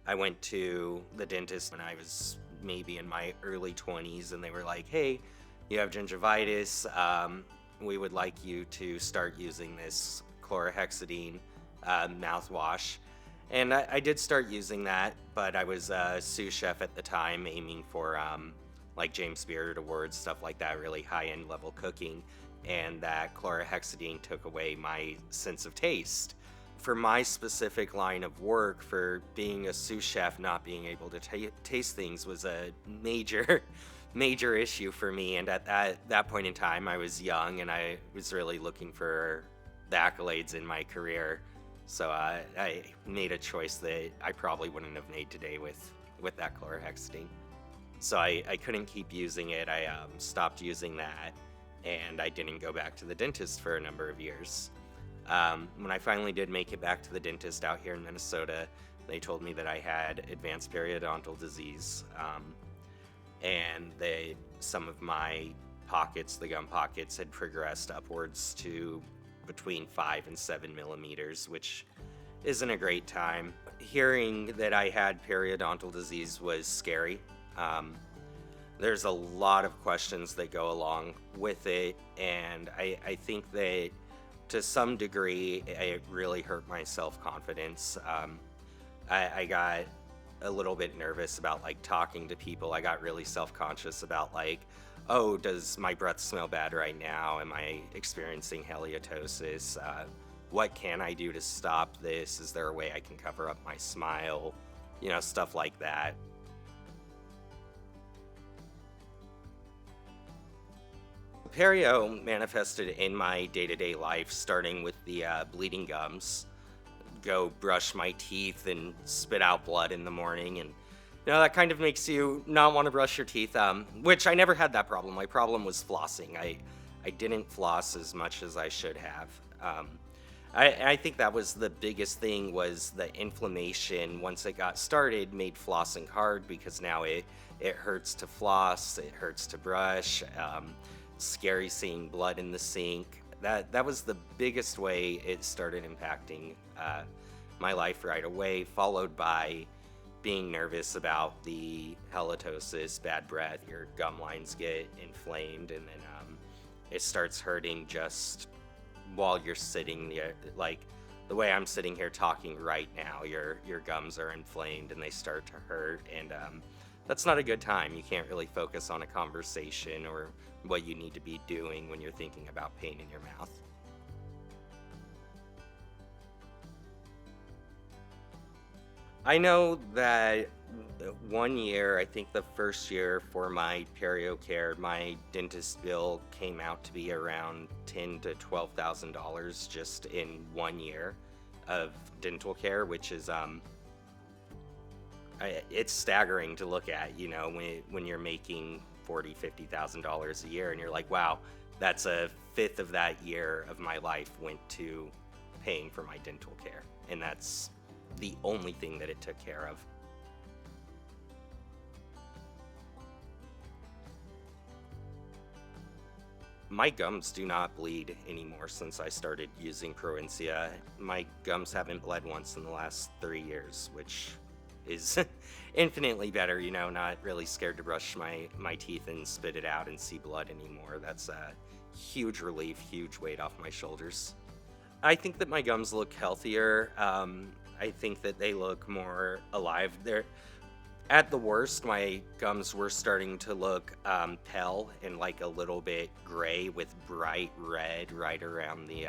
I went to the dentist when I was maybe in my early 20s, and they were like, hey, you have gingivitis. We would like you to start using this chlorhexidine mouthwash. And I did start using that, but I was a sous chef at the time, aiming for like James Beard Awards, stuff like that, really high end level cooking. And that chlorhexidine took away my sense of taste. For my specific line of work, for being a sous chef, not being able to taste things was a major, major issue for me. And at that point in time, I was young and I was really looking for the accolades in my career. So I made a choice that I probably wouldn't have made today with that chlorhexidine. So I couldn't keep using it. I stopped using that, and I didn't go back to the dentist for a number of years. When I finally did make it back to the dentist out here in Minnesota, they told me that I had advanced periodontal disease, and that some of my pockets, the gum pockets, had progressed upwards to between 5 and 7 millimeters, which isn't a great time. Hearing that I had periodontal disease was scary. There's a lot of questions that go along with it, and I think that to some degree it really hurt my self-confidence. I got a little bit nervous about like talking to people. I got really self-conscious about like, oh, does my breath smell bad right now? Am I experiencing halitosis? What can I do to stop this? Is there a way I can cover up my smile? Stuff like that. Perio manifested in my day-to-day life, starting with the bleeding gums. Go brush my teeth and spit out blood in the morning, and that kind of makes you not want to brush your teeth. Which I never had that problem. My problem was flossing. I didn't floss as much as I should have. I think that was the biggest thing, was the inflammation once it got started made flossing hard, because now it hurts to floss, it hurts to brush. Scary seeing blood in the sink. That was the biggest way it started impacting my life right away, followed by being nervous about the halitosis, bad breath. Your gum lines get inflamed, and then it starts hurting just while you're sitting there. Like the way I'm sitting here talking right now, your gums are inflamed and they start to hurt, and that's not a good time. You can't really focus on a conversation or what you need to be doing when you're thinking about pain in your mouth. I know that one year, I think the first year for my perio care, my dentist bill came out to be around $10,000 to $12,000 just in one year of dental care, which is it's staggering to look at. When you're making $40,000 to $50,000 a year, and you're like, wow, that's a fifth of that year of my life went to paying for my dental care, and that's the only thing that it took care of. My gums do not bleed anymore since I started using ProEncia. My gums haven't bled once in the last 3 years, which is infinitely better. Not really scared to brush my teeth and spit it out and see blood anymore. That's a huge relief, huge weight off my shoulders. I think that my gums look healthier. I think that they look more alive. They're At the worst, my gums were starting to look pale and like a little bit gray with bright red right around the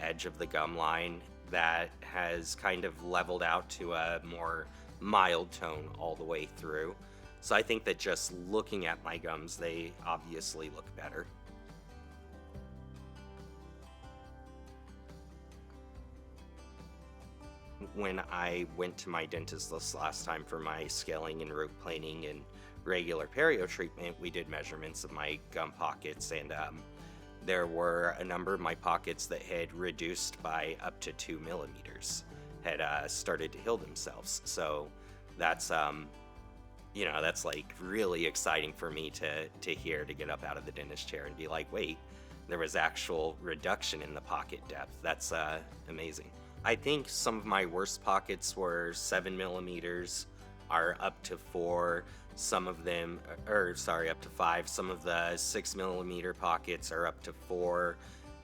edge of the gum line. That has kind of leveled out to a more mild tone all the way through. So I think that just looking at my gums, they obviously look better. When I went to my dentist this last time for my scaling and root planing and regular perio treatment, we did measurements of my gum pockets, and there were a number of my pockets that had reduced by up to 2 millimeters, had started to heal themselves. So that's that's like really exciting for me to hear, to get up out of the dentist chair and be like, wait, there was actual reduction in the pocket depth. That's amazing. I think some of my worst pockets were 7 millimeters, are up to four. Some of them, or sorry, up to five. Some of the 6 millimeter pockets are up to four.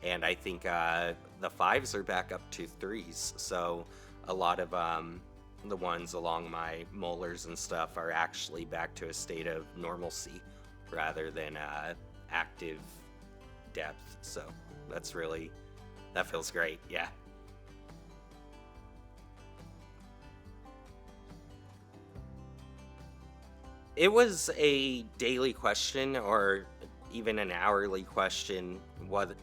And I think the fives are back up to threes. So a lot of the ones along my molars and stuff are actually back to a state of normalcy rather than active depth. So that's really, that feels great. Yeah. It was a daily question or even an hourly question,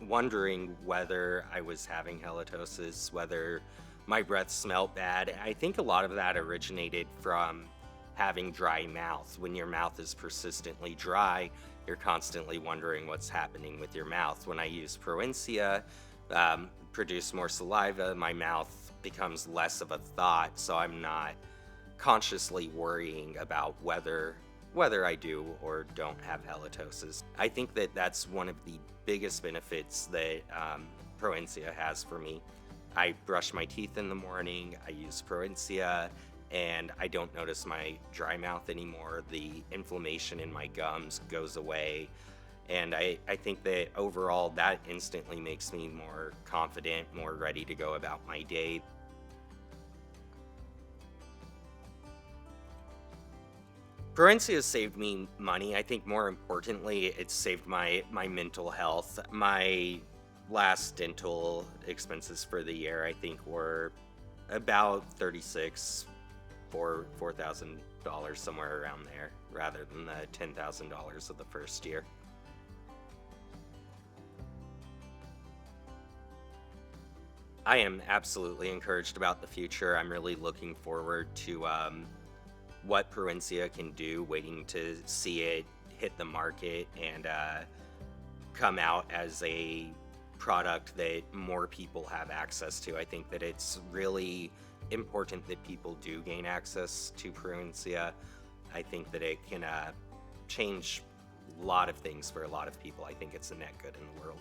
wondering whether I was having halitosis, whether my breath smelled bad. I think a lot of that originated from having dry mouth. When your mouth is persistently dry, you're constantly wondering what's happening with your mouth. When I use ProEncia, produce more saliva, my mouth becomes less of a thought, so I'm not consciously worrying about whether I do or don't have halitosis. I think that that's one of the biggest benefits that ProEncia has for me. I brush my teeth in the morning, I use ProEncia, and I don't notice my dry mouth anymore. The inflammation in my gums goes away. And I think that overall that instantly makes me more confident, more ready to go about my day. Currency has saved me money. I think more importantly, it's saved my mental health. My last dental expenses for the year, I think, were about 36, $4,000, somewhere around there, rather than the $10,000 of the first year. I am absolutely encouraged about the future. I'm really looking forward to what Proencia can do, waiting to see it hit the market and come out as a product that more people have access to. I think that it's really important that people do gain access to Proencia. I think that it can change a lot of things for a lot of people. I think it's a net good in the world.